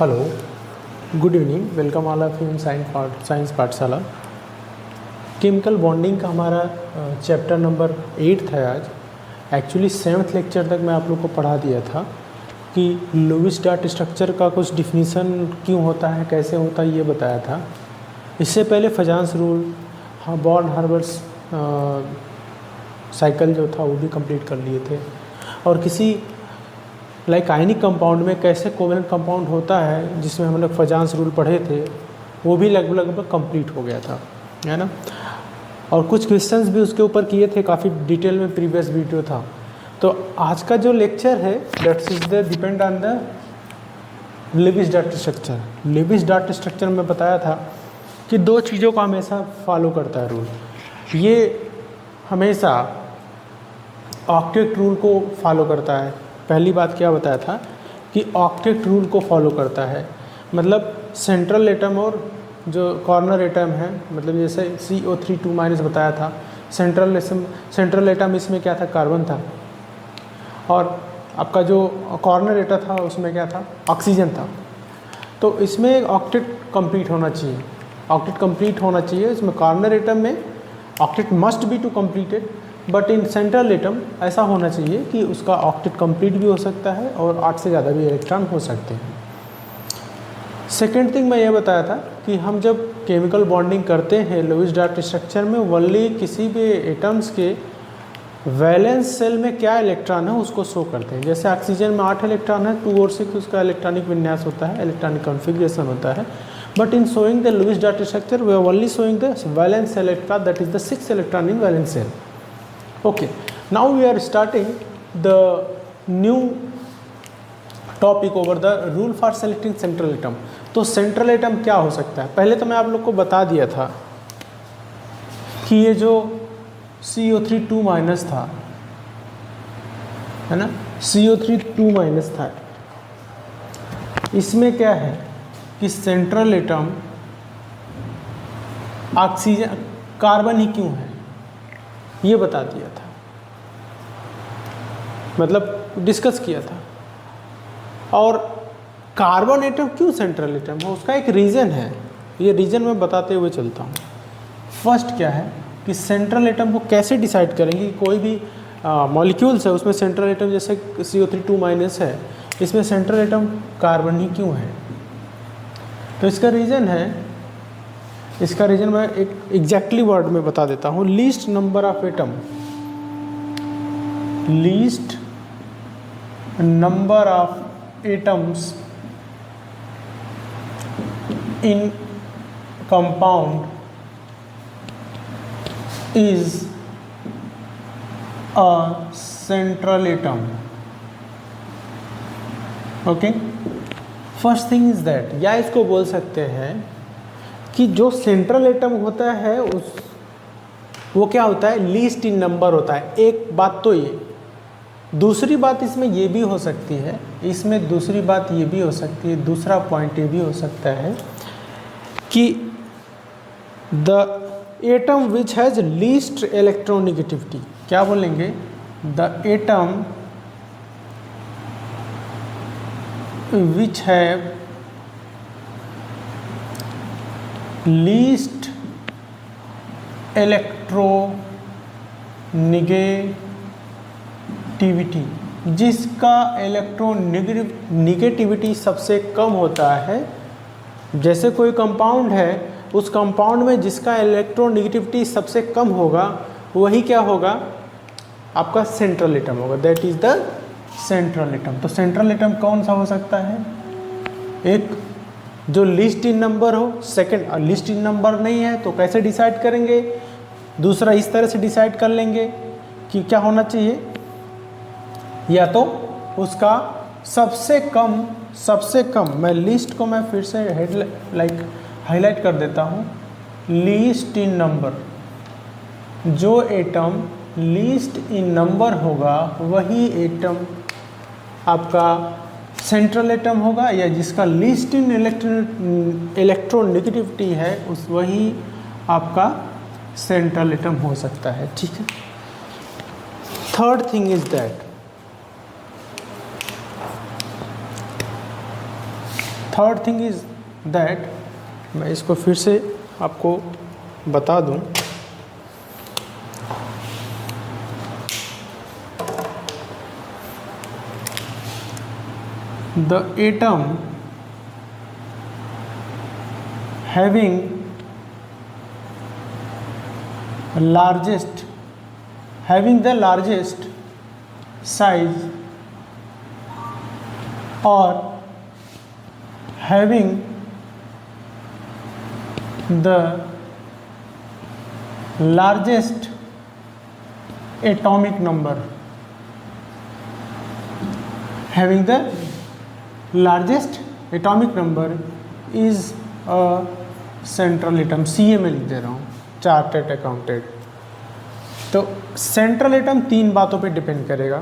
Hello, good evening, welcome all of you in science पाठशाला। Chemical bonding का हमारा chapter number 8 है आज। एक्चुअली 7th लेक्चर तक मैं आप लोग को पढ़ा दिया था कि लुईस डॉट स्ट्रक्चर का कुछ डिफिनीसन क्यों होता है, कैसे होता है, ये बताया था। इससे पहले फजांस रूल, हाँ, बॉर्न हार्बर्स साइकिल जो था वो भी कंप्लीट कर लिए थे। और किसी लाइक आयनिक कंपाउंड में कैसे कोवेलेंट कंपाउंड होता है, जिसमें हम लोग फजांस रूल पढ़े थे, वो भी लगभग कंप्लीट हो गया था, है ना। और कुछ क्वेश्चंस भी उसके ऊपर किए थे, काफ़ी डिटेल में प्रीवियस वीडियो था। तो आज का जो लेक्चर है that's is the depend on the Lewis dot structure. Lewis dot structure में बताया था कि दो चीज़ों का हमेशा फॉलो करता है रूल। ये हमेशा ऑक्टेट रूल को फॉलो करता है। पहली बात क्या बताया था कि ऑक्टेट रूल को फॉलो करता है, मतलब सेंट्रल एटम और जो कॉर्नर एटम है, मतलब जैसे CO3 बताया था। सेंट्रल एटम इसमें क्या था, कार्बन था, और आपका जो कॉर्नर एटम था उसमें क्या था, ऑक्सीजन था। तो इसमें ऑक्टेट कंप्लीट होना चाहिए, ऑक्टेट कंप्लीट होना चाहिए। इसमें कॉर्नर एटम में octet must be to completed, but in central atom ऐसा होना चाहिए कि उसका ऑक्टेट कंप्लीट भी हो सकता है और 8 से ज़्यादा भी इलेक्ट्रॉन हो सकते हैं। सेकेंड थिंग मैं ये बताया था कि हम जब केमिकल बॉन्डिंग करते हैं लुईस डॉट स्ट्रक्चर में, ओनली किसी भी एटम्स के वैलेंस सेल में क्या इलेक्ट्रॉन है उसको शो करते हैं। जैसे ऑक्सीजन में 8 इलेक्ट्रॉन है, 2 और 6 उसका इलेक्ट्रॉनिक विन्यास होता है, इलेक्ट्रॉनिक कॉन्फ़िगरेशन होता है। But in showing the Lewis dot structure we are only showing the valence electron, that is the 6 electron in valence shell. Okay, now we are starting the new topic over the rule for selecting central atom। तो central atom क्या हो सकता है, पहले तो मैं आप लोग को बता दिया था कि ये जो CO3 था, है ना, CO3 था, इसमें क्या है कि सेंट्रल एटम ऑक्सीजन कार्बन ही क्यों है ये बता दिया था, मतलब डिस्कस किया था। और कार्बन एटम क्यों सेंट्रल एटम है उसका एक रीज़न है, ये रीज़न मैं बताते हुए चलता हूँ। फर्स्ट क्या है कि सेंट्रल एटम को कैसे डिसाइड करेंगे, कोई भी मॉलिक्यूल्स है उसमें सेंट्रल एटम जैसे CO3 है, इसमें सेंट्रल एटम कार्बन ही क्यों है। तो इसका रीज़न है, इसका रीजन मैं एक एग्जैक्टली वर्ड में बता देता हूँ। Least number of atom, least number of atoms in compound is a central atom. Okay, first thing is that, या इसको बोल सकते हैं कि जो सेंट्रल एटम होता है वो क्या होता है, लीस्ट इन नंबर होता है। एक बात तो ये, दूसरी बात इसमें ये भी हो सकती है, इसमें दूसरी बात ये भी हो सकती है, दूसरा पॉइंट ये भी हो सकता है कि the atom which has least electronegativity, क्या बोलेंगे, the atom which have least electronegativity, जिसका इलेक्ट्रोनिगेटिविटी सबसे कम होता है। जैसे कोई कंपाउंड है, उस कंपाउंड में जिसका इलेक्ट्रोनिगेटिविटी सबसे कम होगा वही क्या होगा, आपका सेंट्रल एटम होगा, that is the central atom. तो सेंट्रल एटम कौन सा हो सकता है, एक जो लिस्ट इन नंबर हो, सेकंड लिस्ट इन नंबर नहीं है तो कैसे डिसाइड करेंगे, दूसरा इस तरह से डिसाइड कर लेंगे कि क्या होना चाहिए, या तो उसका सबसे कम, मैं लिस्ट को मैं फिर से हाईलाइट कर देता हूँ, लीस्ट इन नंबर, जो एटम लीस्ट इन नंबर होगा वही एटम आपका सेंट्रल एटम होगा, या जिसका लीस्ट इन इलेक्ट्रोनेगेटिविटी है उस वही आपका सेंट्रल एटम हो सकता है। ठीक है, third thing is that third thing is that, मैं इसको फिर से आपको बता दूं, the atom having the largest size or having the largest atomic number, having the largest atomic number is a central atom। CA में लिख दे रहा हूँ, चार्टर्ड अकाउंटेंट। तो सेंट्रल एटम तीन बातों पे डिपेंड करेगा।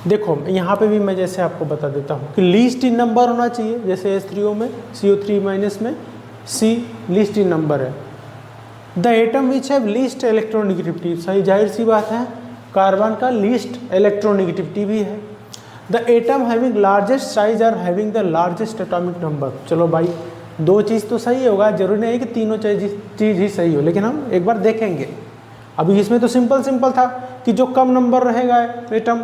देखो यहाँ पे भी मैं जैसे आपको बता देता हूँ कि लीस्ट इन नंबर होना चाहिए, जैसे H3O में CO3- में C लीस्ट इन नंबर है। The atom which have least electronegativity, सही जाहिर सी बात है, कार्बन का लीस्ट इलेक्ट्रोनेगेटिविटी भी है। The atom having largest size are having the largest atomic number. चलो भाई, दो चीज़ तो सही होगा, जरूरी नहीं है कि तीनों चीज़ ही सही हो, लेकिन हम एक बार देखेंगे। अभी इसमें तो सिंपल था कि जो कम नंबर रहेगा एटम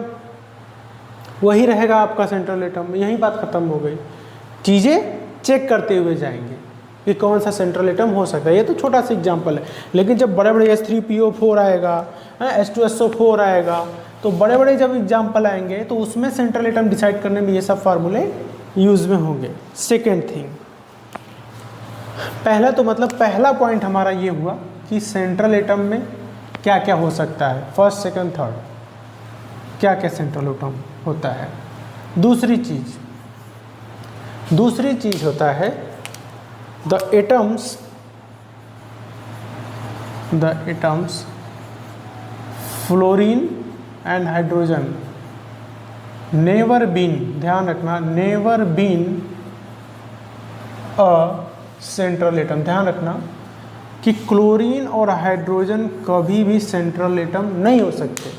वही रहेगा आपका सेंट्रल एटम, यही बात खत्म हो गई। चीज़ें चेक करते हुए जाएंगे कि कौन सा सेंट्रल एटम हो सकता है। ये तो छोटा सा एग्जांपल है, लेकिन जब बड़े बड़े H3PO4 आएगा, H2SO4 आएगा, तो बड़े बड़े जब एग्जांपल आएंगे तो उसमें सेंट्रल एटम डिसाइड करने में ये सब फार्मूले यूज में होंगे। सेकेंड थिंग, पहला तो मतलब पहला पॉइंट हमारा ये हुआ कि सेंट्रल एटम में क्या क्या हो सकता है, फर्स्ट सेकंड थर्ड, क्या क्या सेंट्रल एटम होता है। दूसरी चीज होता है the atoms fluorine and hydrogen never been, ध्यान रखना, never been a central atom. ध्यान रखना कि क्लोरीन और हाइड्रोजन कभी भी सेंट्रल एटम नहीं हो सकते,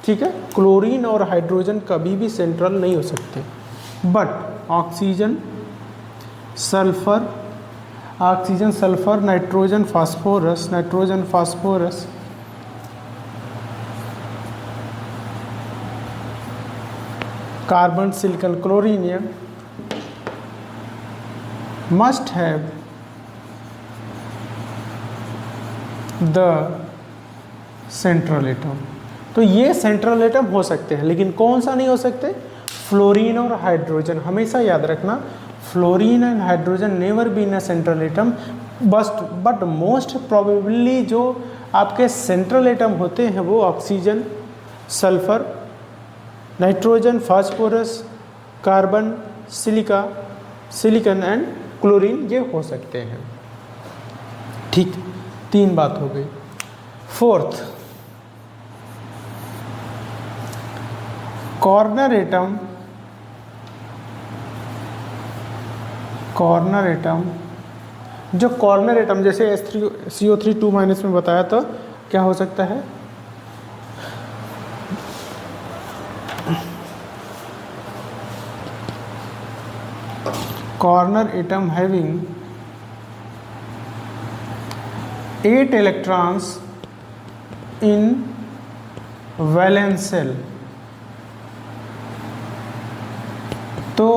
ठीक है। क्लोरीन और हाइड्रोजन कभी भी सेंट्रल नहीं हो सकते, but oxygen sulphur, nitrogen phosphorus, carbon silicon chlorinium must have the central atom. तो ये सेंट्रल एटम हो सकते हैं, लेकिन कौन सा नहीं हो सकते, फ्लोरीन और हाइड्रोजन। हमेशा याद रखना, fluorine and hydrogen never been a central atom, but most probably जो आपके सेंट्रल एटम होते हैं वो oxygen, sulphur, nitrogen, phosphorus, carbon, silicon and chlorine, ये हो सकते हैं। ठीक, तीन बात हो गई। फोर्थ, कॉर्नर एटम जो कॉर्नर एटम जैसे CO3 में बताया, तो क्या हो सकता है, corner atom having 8 electrons in valence shell. तो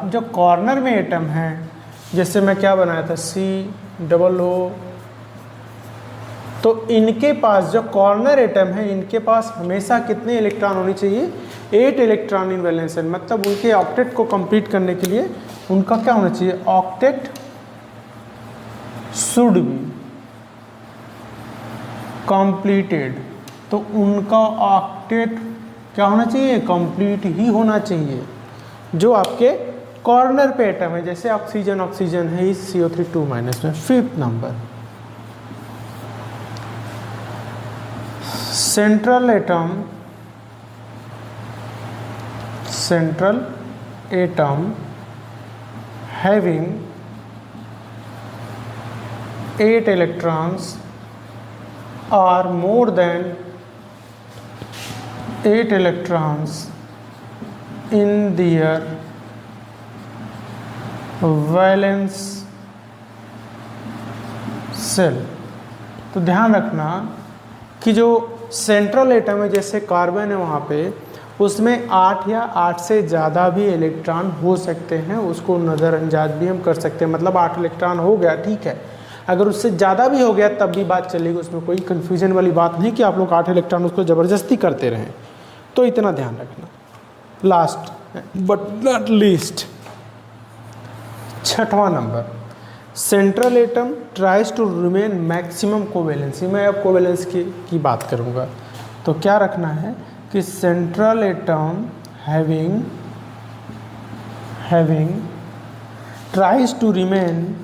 जो कॉर्नर में एटम है, जैसे मैं क्या बनाया था COO, तो इनके पास जो कॉर्नर एटम है, इनके पास हमेशा कितने इलेक्ट्रॉन होने चाहिए, 8 इलेक्ट्रॉन इन वैलेंस शेल। मतलब उनके ऑक्टेट को कंप्लीट करने के लिए उनका क्या होना चाहिए, ऑक्टेट शुड बी कंप्लीटेड। तो उनका ऑक्टेट क्या होना चाहिए, कंप्लीट ही होना चाहिए, जो आपके कॉर्नर पे एटम है। जैसे ऑक्सीजन है इस CO3 में। Fifth number, central atom having 8 electrons or more than 8 electrons in their valence shell. तो ध्यान रखना कि जो सेंट्रल एटम है, जैसे कार्बन है वहाँ पे, उसमें 8 या 8 से ज़्यादा भी इलेक्ट्रॉन हो सकते हैं, उसको नज़रअंदाज भी हम कर सकते हैं। मतलब 8 इलेक्ट्रॉन हो गया, ठीक है, अगर उससे ज़्यादा भी हो गया तब भी बात चलेगी, उसमें कोई कन्फ्यूजन वाली बात नहीं कि आप लोग 8 इलेक्ट्रॉन उसको ज़बरदस्ती करते रहें। तो इतना ध्यान रखना। लास्ट बट नॉट लीस्ट, 6वां number, central atom tries to remain maximum covalency. मैं अब कोवेलेंस की बात करूँगा। तो क्या रखना है कि central atom having tries to remain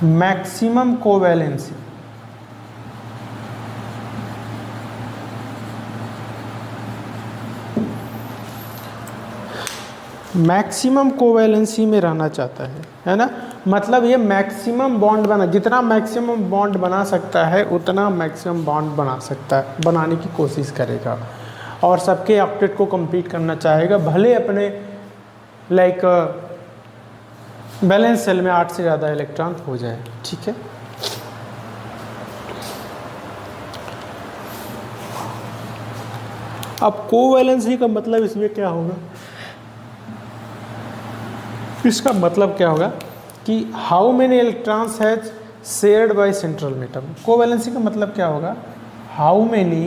maximum covalency. Maximum covalency में रहना चाहता है ना। मतलब ये मैक्सिमम बॉन्ड बना, जितना मैक्सिमम बॉन्ड बना सकता है उतना मैक्सिमम बॉन्ड बना सकता है, बनाने की कोशिश करेगा और सबके ऑक्टेट को कंप्लीट करना चाहेगा, भले अपने लाइक बैलेंस सेल में 8 से ज़्यादा इलेक्ट्रॉन हो जाए। ठीक है, अब कोवैलेंसी का मतलब इसमें क्या होगा, इसका मतलब क्या होगा कि how many electrons has shared by central atom. Covalency का मतलब क्या होगा, how many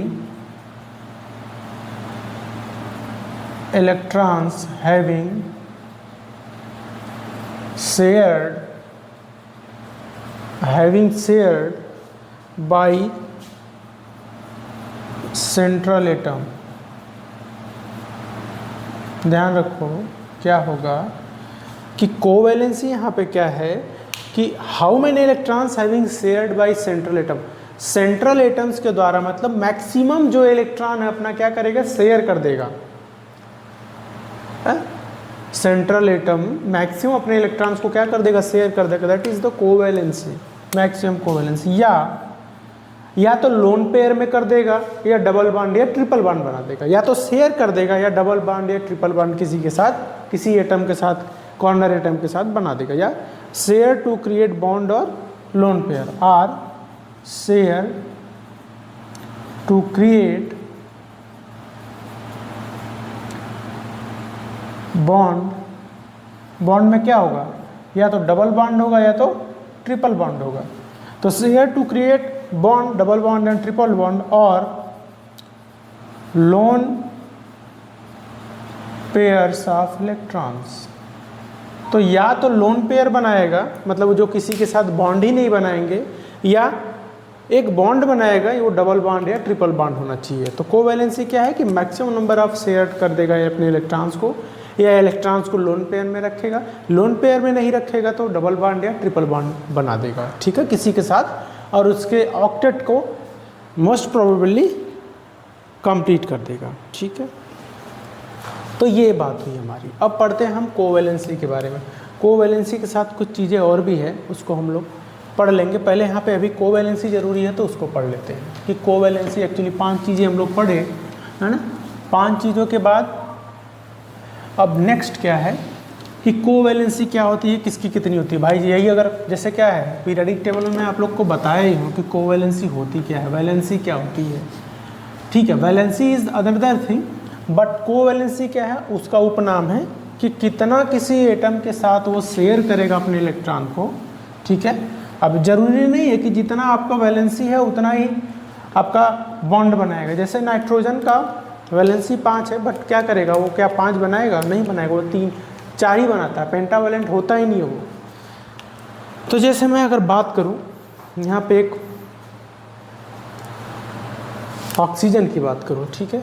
electrons having shared by central atom। ध्यान रखो क्या होगा कि कोवैलेंसी यहाँ पे क्या है कि how many electrons having shared by central atom. Central atoms के द्वारा मतलब मैक्सिमम जो इलेक्ट्रॉन है अपना क्या करेगा, शेयर कर देगा। सेंट्रल एटम मैक्सिमम अपने इलेक्ट्रॉन्स को क्या कर देगा, शेयर कर देगा। That is the covalency, maximum covalency. या तो लोन पेयर में कर देगा या डबल बॉन्ड या ट्रिपल बॉन्ड बना देगा, या तो शेयर कर देगा या डबल बॉन्ड या ट्रिपल बॉन्ड किसी के साथ, किसी एटम के साथ, कॉर्नर एटम के साथ बना देगा। या शेयर टू क्रिएट बॉन्ड और lone pair, or share to create bond में क्या होगा, या तो डबल बॉन्ड होगा या तो ट्रिपल बॉन्ड होगा। तो share to create bond, double bond and triple bond, और लोन पेयर्स ऑफ इलेक्ट्रॉन्स। तो या तो लोन पेयर बनाएगा, मतलब जो किसी के साथ बॉन्ड ही नहीं बनाएंगे, या एक बॉन्ड बनाएगा, वो डबल बॉन्ड या ट्रिपल बॉन्ड होना चाहिए। तो कोवैलेंसी क्या है कि मैक्सिमम नंबर ऑफ शेयर कर देगा ये अपने इलेक्ट्रॉन्स को, या इलेक्ट्रॉन्स को लोन पेयर में रखेगा, लोन पेयर में नहीं रखेगा तो डबल बॉन्ड या ट्रिपल बॉन्ड बना देगा, ठीक है, किसी के साथ, और उसके ऑक्टेट को मोस्ट प्रोबेबली कंप्लीट कर देगा। ठीक है, तो ये बात हुई हमारी। अब पढ़ते हैं हम कोवैलेंसी के बारे में। कोवैलेंसी के साथ कुछ चीज़ें और भी है, उसको हम लोग पढ़ लेंगे। पहले यहाँ पे अभी कोवैलेंसी ज़रूरी है तो उसको पढ़ लेते हैं कि कोवैलेंसी एक्चुअली 5 चीज़ें हम लोग पढ़े, है ना। 5 चीज़ों के बाद अब नेक्स्ट क्या है कि कोवैलेंसी क्या होती है, किसकी कितनी होती है। भाई यही अगर जैसे क्या है पीरियडिक टेबल में आप लोग को बताया ही हूँ कि कोवैलेंसी होती क्या है, वैलेंसी क्या होती है। ठीक है, valency is other thing, but covalency क्या है, उसका उपनाम है कि कितना किसी एटम के साथ वो शेयर करेगा अपने इलेक्ट्रॉन को। ठीक है, अब जरूरी नहीं है कि जितना आपका वैलेंसी है उतना ही आपका बॉन्ड बनाएगा। जैसे नाइट्रोजन का वैलेंसी 5 है, बट क्या करेगा वो, क्या 5 बनाएगा, नहीं बनाएगा, वो 3-4 ही बनाता है, पेंटावैलेंट होता ही नहीं है वो। तो जैसे मैं अगर बात करूं यहाँ पे एक ऑक्सीजन की बात करूं, ठीक है,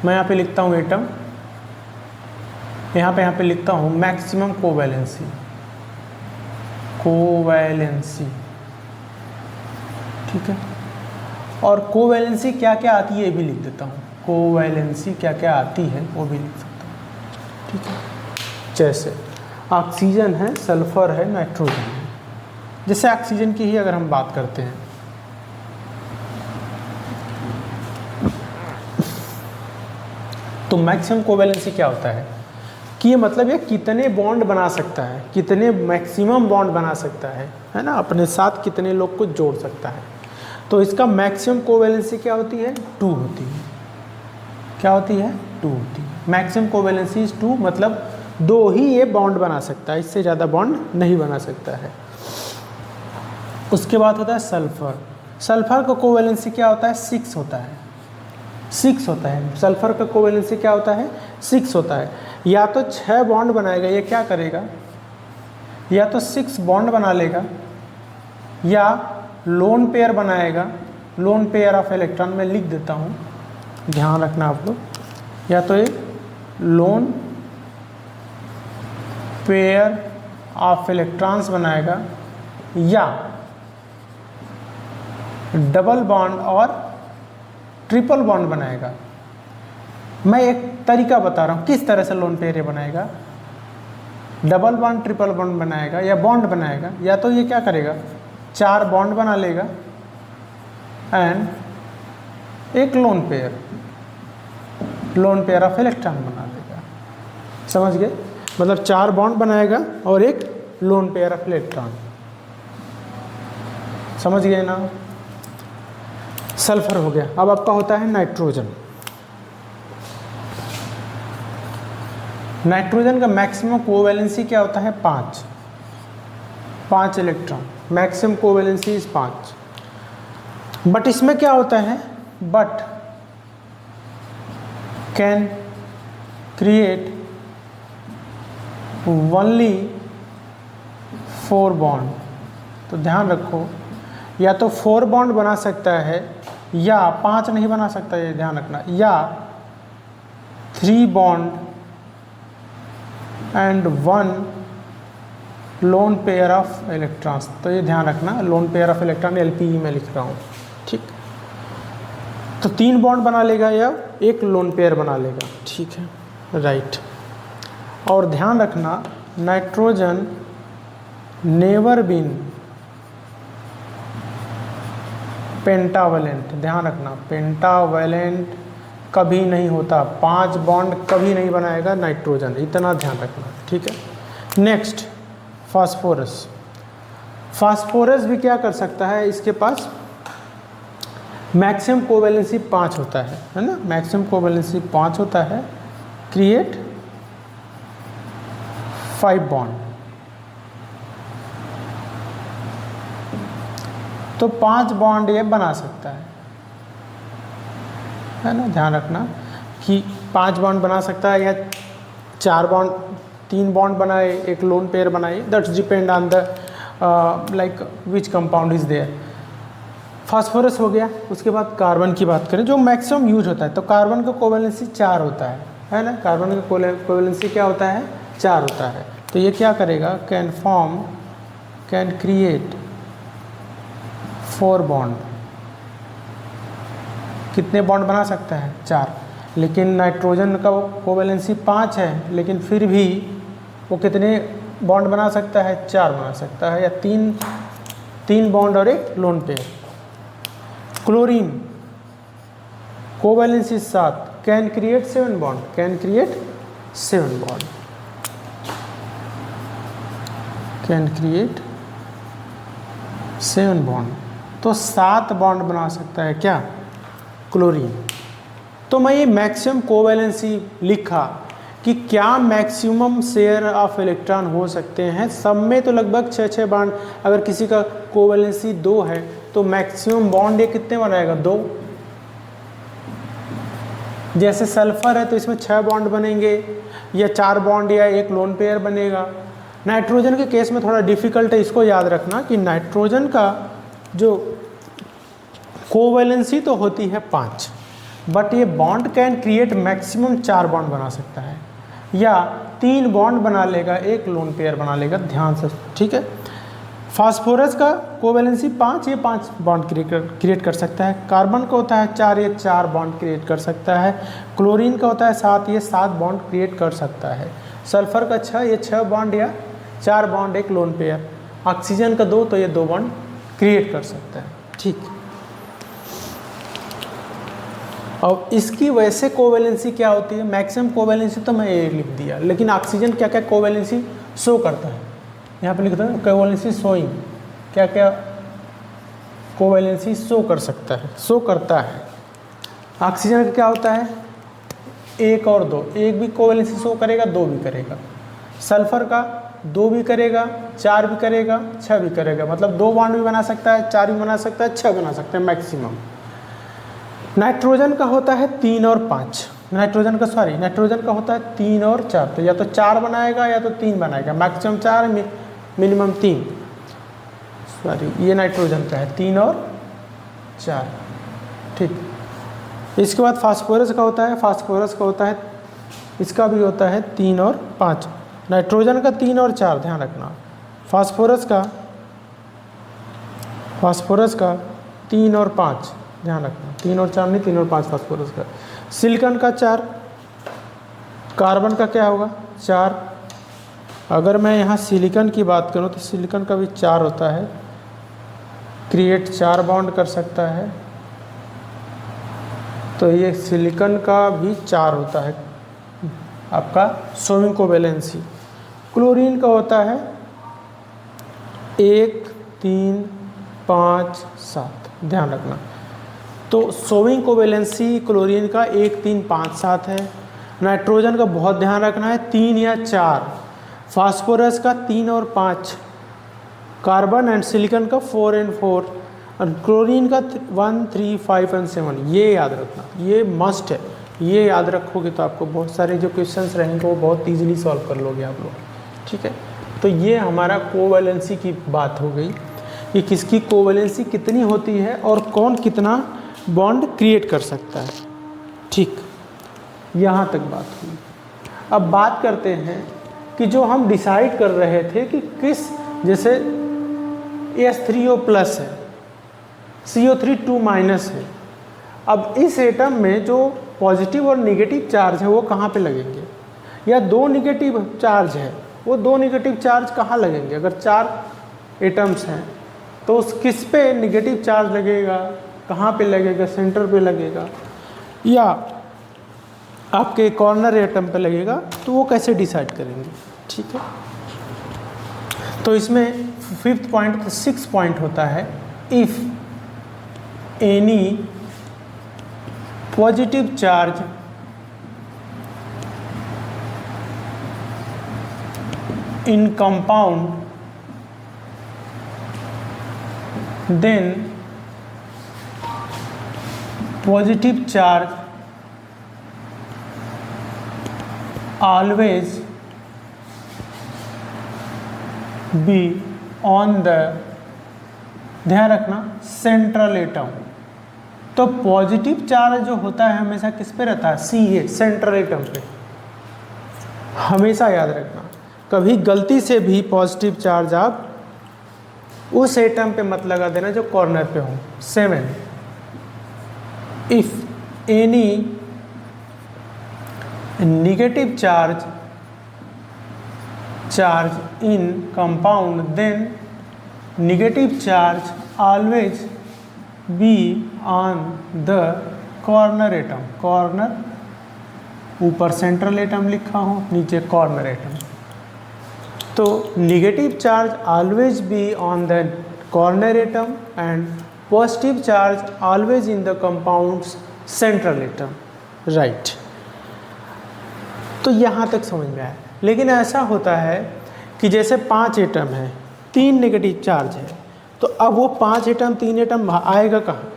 मैं यहाँ पे लिखता हूँ एटम, यहाँ पे लिखता हूँ मैक्सिमम कोवैलेंसी, ठीक है, और कोवैलेंसी क्या क्या आती है ये भी लिख देता हूँ। कोवैलेंसी क्या क्या आती है वो भी लिख सकता हूँ। ठीक है, जैसे ऑक्सीजन है, सल्फर है, नाइट्रोजन है। जैसे ऑक्सीजन की ही अगर हम बात करते हैं तो मैक्सिमम कोवैलेंसी क्या होता है कि ये मतलब ये कितने बॉन्ड बना सकता है, कितने मैक्सिमम बॉन्ड बना सकता है ना, अपने साथ कितने लोग को जोड़ सकता है। तो इसका मैक्सिमम कोवैलेंसी क्या होती है? 2 होती है। क्या होती है? 2 होती है। मैक्सिमम कोवैलेंसी इज 2, मतलब 2 ही ये बॉन्ड बना सकता है, इससे ज़्यादा बॉन्ड नहीं बना सकता है। उसके बाद होता है सल्फर। सल्फर का कोवैलेंसी क्या होता है? 6 होता है। 6 होता है। सल्फर का कोवैलेंसी क्या होता है? 6 होता है। या तो 6 बॉन्ड बनाएगा, ये क्या करेगा, या तो 6 बॉन्ड बना लेगा, या लोन पेयर बनाएगा। लोन पेयर ऑफ इलेक्ट्रॉन में लिख देता हूँ, ध्यान रखना आप लोग, या तो एक लोन पेयर ऑफ इलेक्ट्रॉन्स बनाएगा, या डबल बॉन्ड और ट्रिपल बॉन्ड बनाएगा। मैं एक तरीका बता रहा हूँ किस तरह से लोन पेयर ये बनाएगा। डबल बॉन्ड ट्रिपल बॉन्ड बनाएगा या बॉन्ड बनाएगा, या तो ये क्या करेगा, 4 बॉन्ड बना लेगा एंड एक लोन पेयर ऑफ इलेक्ट्रॉन बना लेगा। समझ गए? मतलब 4 बॉन्ड बनाएगा और एक लोन पेयर ऑफ इलेक्ट्रॉन। समझ गए ना? सल्फर हो गया। अब आपका होता है नाइट्रोजन। नाइट्रोजन का मैक्सिमम कोवैलेंसी क्या होता है? 5 electron. Maximum covalency is 5। But इसमें क्या होता है, but can create only 4 bond. तो ध्यान रखो, या तो 4 बॉन्ड बना सकता है या 5 नहीं बना सकता, ये ध्यान रखना, या 3 bond and 1 loan pair of electrons. तो ये ध्यान रखना, loan pair of electron LPE में लिख रहा हूँ, ठीक। तो 3 बॉन्ड बना लेगा या एक लोन पेयर बना लेगा, ठीक है, राइट। और ध्यान रखना, नाइट्रोजन नेवर बीन पेंटावैलेंट। ध्यान रखना, पेंटावैलेंट कभी नहीं होता। 5 बॉन्ड कभी नहीं बनाएगा नाइट्रोजन, इतना ध्यान रखना, ठीक है। Next, phosphorus. फास्फोरस भी क्या कर सकता है, इसके पास मैक्सिमम कोवैलेंसी 5 होता है ना, मैक्सिमम कोवैलेंसी 5 होता है। Create 5 bond. तो 5 बॉन्ड ये बना सकता है ना, ध्यान रखना कि 5 बॉन्ड बना सकता है, या 4 बॉन्ड, 3 बॉन्ड बनाए, एक लोन पेयर बनाए, that's depend on the like which compound is there. Phosphorus हो गया। उसके बाद कार्बन की बात करें, जो मैक्सिमम यूज होता है, तो कार्बन का कोवैलेंसी 4 होता है ना। कार्बन का कोवैलेंसी क्या होता है? 4 होता है। तो ये क्या करेगा, कैन क्रिएट 4 बॉन्ड। कितने बॉन्ड बना सकता है? 4। लेकिन नाइट्रोजन का कोवैलेंसी 5 है, लेकिन फिर भी वो कितने बॉन्ड बना सकता है? 4 बना सकता है, या 3 बॉन्ड और एक lone pair. Chlorine covalency 7, can create 7 bond, can create 7 bond, can create 7 bond. तो 7 बॉन्ड बना सकता है क्या? क्लोरीन। तो मैं ये मैक्सिमम कोवैलेंसी लिखा कि क्या मैक्सिमम शेयर ऑफ इलेक्ट्रॉन हो सकते हैं। सब में तो लगभग 6 बॉन्ड, अगर किसी का कोवैलेंसी 2 है तो मैक्सिमम बॉन्ड ये कितने बनाएगा? 2। जैसे सल्फर है तो इसमें 6 बॉन्ड बनेंगे, या 4 बॉन्ड, या एक लोन पेयर बनेगा। नाइट्रोजन के केस में थोड़ा डिफिकल्ट है, इसको याद रखना कि नाइट्रोजन का जो कोवैलेंसी तो होती है 5, बट ये bond can create maximum 4 bond बना सकता है, या 3 बॉन्ड बना लेगा, एक लोन पेयर बना लेगा, ध्यान से, ठीक है। फास्फोरस का कोवैलेंसी 5, ये 5 बॉन्ड क्रिएट कर सकता है। कार्बन का होता है 4, ये 4 बॉन्ड क्रिएट कर सकता है। क्लोरीन का होता है 7, ये 7 बॉन्ड क्रिएट कर सकता है। सल्फर का 6, ये 6 बॉन्ड या 4 बॉन्ड, एक लोन पेयर। ऑक्सीजन का 2, तो ये 2 बॉन्ड क्रिएट कर सकता है, ठीक। और इसकी वैसे कोवेलेंसी क्या होती है, मैक्सिमम कोवेलेंसी तो मैं ये लिख दिया, लेकिन ऑक्सीजन क्या क्या कोवेलेंसी शो करता है, यहाँ पे लिखता हूँ कोवेलेंसी शोइंग, क्या क्या कोवेलेंसी शो कर सकता है, शो करता है। ऑक्सीजन का क्या होता है, 1 और 2, 1 भी कोवेलेंसी शो करेगा, 2 भी करेगा। सल्फर का 2 भी करेगा, 4 भी करेगा, 6 भी करेगा, मतलब 2 बॉन्ड भी बना सकता है, 4 भी बना सकता है, 6 बना सकता है मैक्सिमम। नाइट्रोजन का होता है 3 और 5, नाइट्रोजन का होता है 3 और 4, तो या तो 4 बनाएगा या तो 3 बनाएगा, मैक्सिमम 4 मिनिमम 3। ये नाइट्रोजन का है 3 और 4, ठीक। इसके बाद फास्फोरस का होता है, इसका भी होता है 3 और 5। नाइट्रोजन का 3 और 4 ध्यान रखना, फास्फोरस का 3 और 5 ध्यान रखना, 3 और 4 नहीं, 3 और 5 फास्फोरस का। सिलिकॉन का 4, कार्बन का क्या होगा 4। अगर मैं यहाँ सिलिकॉन की बात करूँ तो सिलिकॉन का भी 4 होता है, क्रिएट 4 बॉन्ड कर सकता है, तो ये सिलिकॉन का भी 4 होता है आपका शोइंग कोवेलेंसी। क्लोरीन का होता है 1, 3, 5, 7 ध्यान रखना। तो शोइंग कोवेलेंसी क्लोरीन का 1, 3, 5, 7 है। नाइट्रोजन का बहुत ध्यान रखना है 3 या 4, फास्फोरस का 3 और 5, कार्बन एंड सिलिकॉन का 4 और 4, और क्लोरीन का 1, 3, 5 और 7। ये याद रखना, ये मस्ट है, ये याद रखोगे तो आपको बहुत सारे जो क्वेश्चंस रहेंगे वो बहुत ईजिली सॉल्व कर लोगे आप लोग, ठीक है। तो ये हमारा कोवेलेंसी की बात हो गई कि किसकी कोवेलेंसी कितनी होती है और कौन कितना बॉन्ड क्रिएट कर सकता है, ठीक। यहाँ तक बात हुई। अब बात करते हैं कि जो हम डिसाइड कर रहे थे कि किस, जैसे H3O+ है, CO3 2- है। अब इस एटम में जो पॉजिटिव और नेगेटिव चार्ज है वो कहाँ पे लगेंगे, या 2 नेगेटिव चार्ज है, वो 2 नेगेटिव चार्ज कहाँ लगेंगे। अगर 4 एटम्स हैं तो उस किस पे नेगेटिव चार्ज लगेगा, कहाँ पे लगेगा, सेंटर पे लगेगा या आपके कॉर्नर एटम पे लगेगा, तो वो कैसे डिसाइड करेंगे, ठीक है। तो इसमें 5th पॉइंट 6 पॉइंट होता है, if any positive charge in compound, then positive charge always be on the, ध्यान रखना, सेंट्रल एटम। तो पॉजिटिव चार्ज जो होता है हमेशा किस पे रहता है, Ca, सेंट्रल एटम पे, हमेशा याद रखना। कभी गलती से भी पॉजिटिव चार्ज आप उस एटम पे मत लगा देना जो कॉर्नर पे हो। 7, if any negative charge in compound, then negative charge always be on the corner atom. Corner, ऊपर सेंट्रल एटम लिखा हो, नीचे कॉर्नर एटम। तो negative charge always be on the corner atom and positive charge always in the compounds central atom, right. तो यहाँ तक समझ में आया। लेकिन ऐसा होता है कि जैसे 5 एटम है, 3 नेगेटिव चार्ज है, तो अब वो 5 एटम 3 एटम आएगा कहाँ,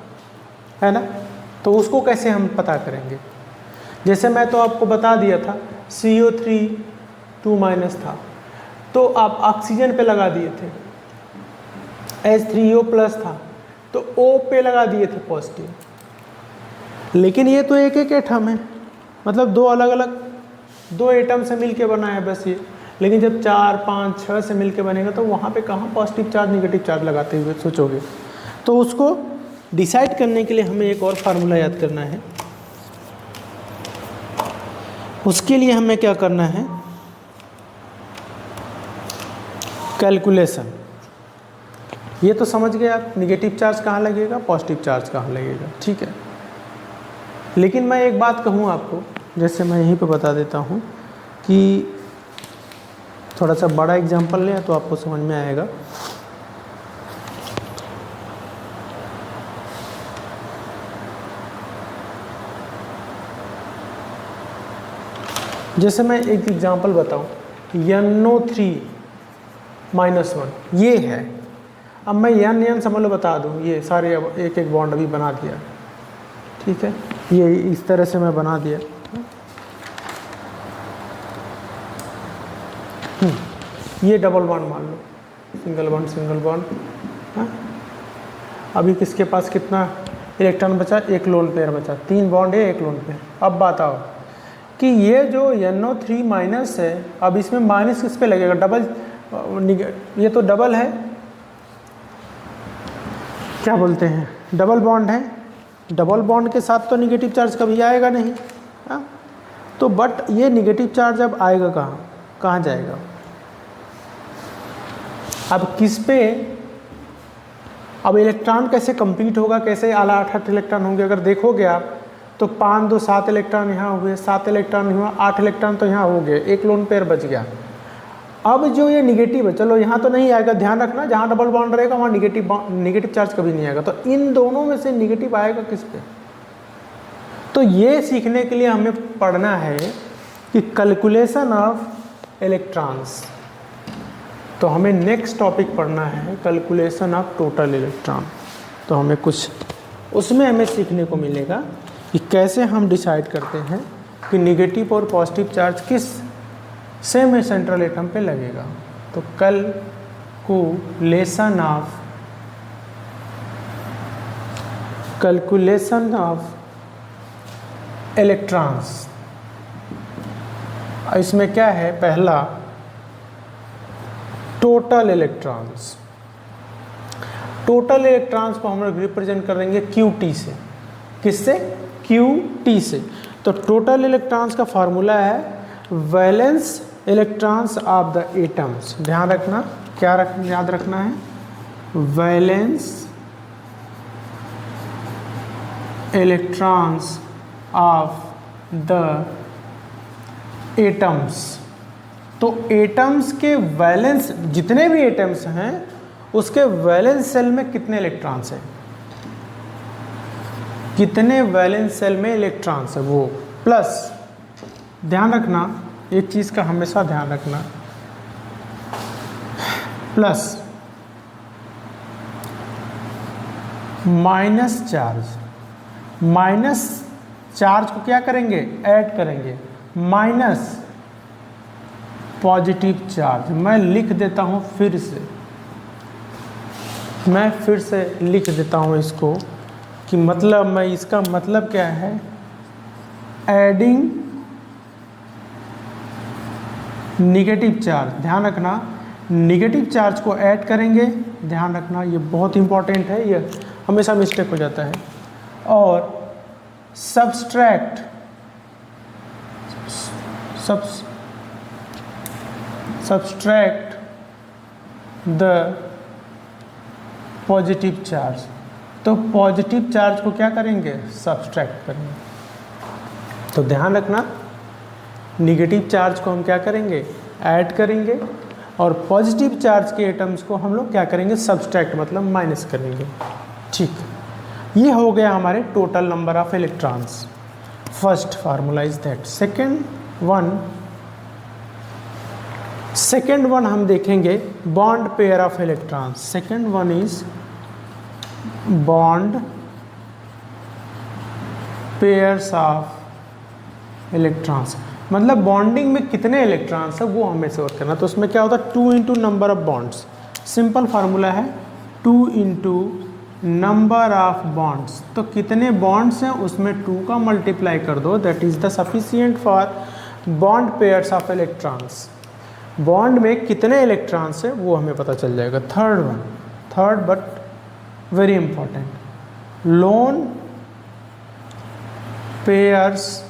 है ना। तो उसको कैसे हम पता करेंगे। जैसे मैं तो आपको बता दिया था CO3 2- था, तो आप ऑक्सीजन पे लगा दिए थे, H3O+ था तो O पे लगा दिए थे पॉजिटिव। लेकिन ये तो एक एटम है, मतलब 2 अलग अलग 2 एटम से मिलके बना है बस ये। लेकिन जब 4, 5, 6 से मिलके बनेगा तो वहाँ पे कहाँ पॉजिटिव चार्ज नेगेटिव चार्ज लगाते हुए सोचोगे। तो उसको डिसाइड करने के लिए हमें एक और फार्मूला याद करना है। उसके लिए हमें क्या करना है, कैलकुलेशन। ये तो समझ गए आप, नेगेटिव चार्ज कहाँ लगेगा, पॉजिटिव चार्ज कहाँ लगेगा, ठीक है। लेकिन मैं एक बात कहूँ आपको, जैसे मैं यहीं पे बता देता हूँ कि थोड़ा सा बड़ा एग्जांपल लें तो आपको समझ में आएगा। जैसे मैं एक एग्जांपल बताऊं, NO3 -1 ये है। अब मैं n समझ लो बता दूं, ये सारे अब एक एक बॉन्ड अभी बना दिया, ठीक है, ये इस तरह से मैं बना दिया। ये डबल बॉन्ड मान लो, सिंगल बॉन्ड। हाँ, अभी किसके पास कितना इलेक्ट्रॉन बचा? एक लोन पेयर बचा, 3 बॉन्ड है, 1 लोन पेयर। अब बताओ कि ये जो NO3 माइनस है, अब इसमें माइनस किस पे लगेगा? डबल, ये तो डबल है, क्या बोलते हैं, डबल बॉन्ड है। डबल बॉन्ड के साथ तो निगेटिव चार्ज कभी आएगा नहीं। हाँ, तो बट ये निगेटिव चार्ज अब आएगा कहाँ जाएगा? अब किस पे, अब इलेक्ट्रॉन कैसे कंप्लीट होगा, कैसे आला 8 इलेक्ट्रॉन होंगे? अगर देखोगे आप तो 5 2 7 इलेक्ट्रॉन यहाँ हुए, 7 इलेक्ट्रॉन हुआ, 8 इलेक्ट्रॉन तो यहाँ हो गए, 1 लोन पेयर बच गया। अब जो ये निगेटिव है, चलो यहाँ तो नहीं आएगा, ध्यान रखना जहाँ डबल बॉन्ड रहेगा वहाँ निगेटिव चार्ज कभी नहीं आएगा। तो इन दोनों में से निगेटिव आएगा किस पे? तो ये सीखने के लिए हमें पढ़ना है कि कैलकुलेशन ऑफ इलेक्ट्रॉन्स। तो हमें नेक्स्ट टॉपिक पढ़ना है कैलकुलेशन ऑफ टोटल इलेक्ट्रॉन। तो हमें कुछ उसमें हमें सीखने को मिलेगा कि कैसे हम डिसाइड करते हैं कि निगेटिव और पॉजिटिव चार्ज किस सेम सेंट्रल एटम पे लगेगा। तो कैलकुलेशन ऑफ इलेक्ट्रॉन्स, इसमें क्या है? पहला टोटल इलेक्ट्रॉन्स। टोटल इलेक्ट्रॉन्स को हम लोग रिप्रेजेंट करेंगे QT से। किससे? QT से। तो टोटल इलेक्ट्रॉन्स का फॉर्मूला है valence electrons of the atoms. ध्यान रखना, क्या याद रखना है? Valence electrons of the atoms. तो एटम्स के वैलेंस, जितने भी एटम्स हैं उसके वैलेंस सेल में कितने इलेक्ट्रॉन्स हैं, कितने वैलेंस सेल में इलेक्ट्रॉन्स है वो, प्लस ध्यान रखना एक चीज़ का हमेशा ध्यान रखना, plus minus charge. Minus charge को क्या करेंगे? ऐड करेंगे, माइनस पॉजिटिव चार्ज। मैं लिख देता हूँ फिर से, मैं फिर से लिख देता हूँ इसको कि मतलब मैं इसका मतलब क्या है? Adding negative charge. ध्यान रखना, निगेटिव चार्ज को ऐड करेंगे, ध्यान रखना ये बहुत इंपॉर्टेंट है, ये हमेशा मिस्टेक हो जाता है। और सब्सट्रैक्ट द पॉजिटिव चार्ज। तो पॉजिटिव चार्ज को क्या करेंगे? सब्सट्रैक्ट करेंगे। तो ध्यान रखना, निगेटिव चार्ज को हम क्या करेंगे? ऐड करेंगे, और पॉजिटिव चार्ज के एटम्स को हम लोग क्या करेंगे? सब्सट्रैक्ट मतलब माइनस करेंगे। ठीक, ये हो गया हमारे total number of electrons. First formula is that. Second one हम देखेंगे bond pair of electrons. Second one is bond pairs of electrons. मतलब बॉन्डिंग में कितने इलेक्ट्रॉन्स है वो हमें से वर्क करना। तो उसमें क्या होता है? 2 into number of bonds. Simple formula है 2 इंटू नंबर ऑफ बॉन्ड्स। तो कितने बॉन्ड्स हैं उसमें 2 का मल्टीप्लाई कर दो, that is the sufficient for bond pairs of electrons. Bond में कितने इलेक्ट्रॉन्स हैं वो हमें पता चल जाएगा। Third but very important, loan pairs